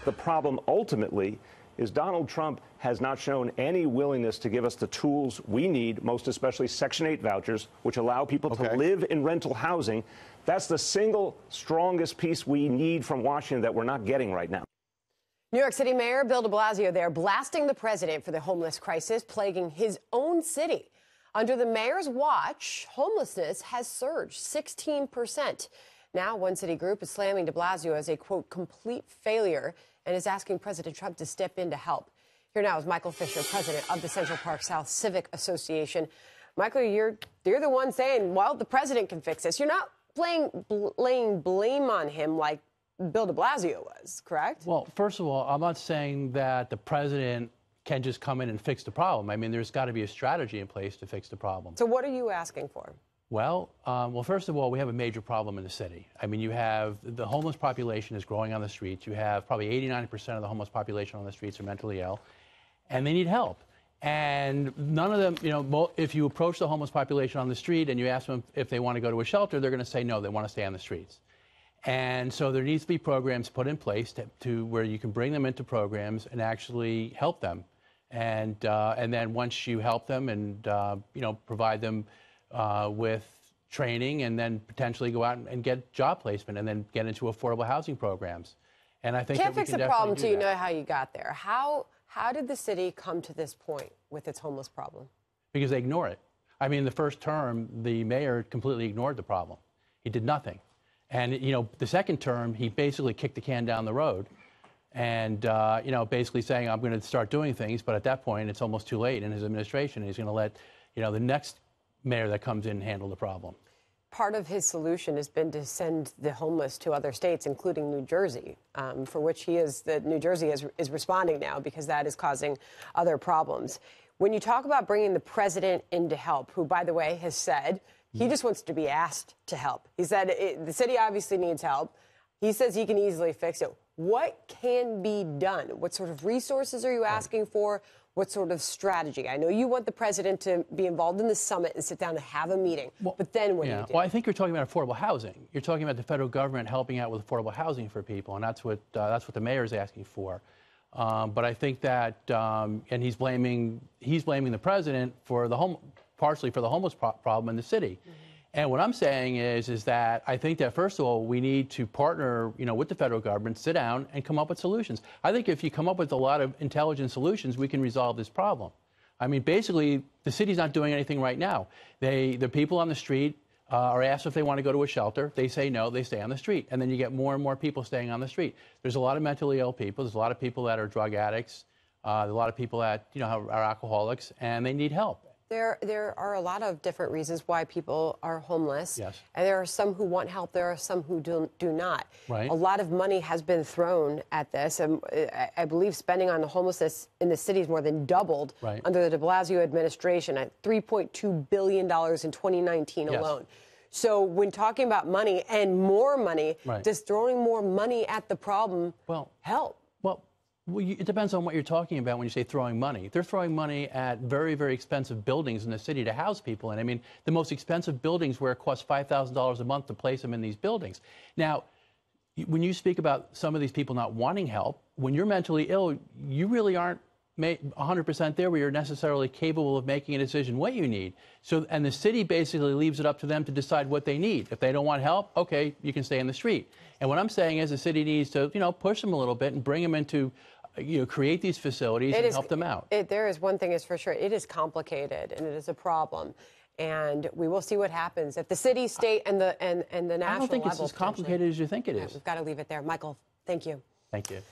The problem ultimately is Donald Trump has not shown any willingness to give us the tools we need, most especially Section 8 vouchers, which allow people to live in rental housing. That's the single strongest piece we need from Washington that we're not getting right now. New York City Mayor Bill de Blasio there blasting the president for the homeless crisis plaguing his own city. Under the mayor's watch, homelessness has surged 16%. Now, one city group is slamming de Blasio as a, quote, complete failure and is asking President Trump to step in to help. Here now is Michael Fischer, president of the Central Park South Civic Association. Michael, you're the one saying, well, the president can fix this. You're not laying blame on him like Bill de Blasio was, correct? Well, first of all, I'm not saying that the president can just come in and fix the problem. I mean, there's got to be a strategy in place to fix the problem. So what are you asking for? Well, first of all, we have a major problem in the city. I mean, you have the homeless population is growing on the streets. You have probably 89% of the homeless population on the streets are mentally ill, and they need help. And none of them, you know, if you approach the homeless population on the street and you ask them if they want to go to a shelter, they're going to say no, they want to stay on the streets. And so there needs to be programs put in place to where you can bring them into programs and actually help them. And then once you help them and, you know, provide them with training and then potentially go out and get job placement and then get into affordable housing programs. And I think can't fix the problem until you know how you got there. How did the city come to this point with its homeless problem? Because they ignore it. I mean, the first term, the mayor completely ignored the problem. He did nothing. And, you know, the second term, he basically kicked the can down the road and, you know, basically saying, I'm going to start doing things. But at that point, it's almost too late in his administration. He's going to let, you know, the next mayor that comes in handle the problem. Part of his solution has been to send the homeless to other states, including New Jersey, for which New Jersey is responding now because that is causing other problems. When you talk about bringing the president in to help, who, by the way, has said he just wants to be asked to help. He said the city obviously needs help. He says he can easily fix it. What can be done? What sort of resources are you asking for? What sort of strategy? I know you want the president to be involved in the summit and sit down and have a meeting, but then what do you do? Well, I think you're talking about affordable housing. You're talking about the federal government helping out with affordable housing for people, and that's what the mayor is asking for. But I think that, and he's blaming the president for partially for the homeless problem in the city. Mm-hmm. And what I'm saying is that I think that, first of all, we need to partner, you know, with the federal government, sit down and come up with solutions. I think if you come up with a lot of intelligent solutions, we can resolve this problem. I mean, basically, the city's not doing anything right now. The people on the street are asked if they want to go to a shelter. They say no, they stay on the street. And then you get more and more people staying on the street. There's a lot of mentally ill people. There's a lot of people that are drug addicts. There's a lot of people that, you know, are alcoholics, and they need help. There are a lot of different reasons why people are homeless. Yes. And there are some who want help. There are some who do not. Right. A lot of money has been thrown at this. And I believe spending on the homelessness in the city has more than doubled under the de Blasio administration at $3.2 billion in 2019 alone. So when talking about money and more money, does throwing more money at the problem help? Well, it depends on what you're talking about when you say throwing money. They're throwing money at very, very expensive buildings in the city to house people. And I mean, the most expensive buildings where it costs $5,000 a month to place them in these buildings. Now, when you speak about some of these people not wanting help, when you're mentally ill, you really aren't 100% there where you're necessarily capable of making a decision what you need. So, and the city basically leaves it up to them to decide what they need. If they don't want help, okay, you can stay in the street. And what I'm saying is the city needs to, you know, push them a little bit and bring them into, you know, create these facilities and help them out. There is one thing is for sure. It is complicated and it is a problem. And we will see what happens at the city, state, and the national level. I don't think it's as complicated as you think it is. We've got to leave it there. Michael, thank you. Thank you.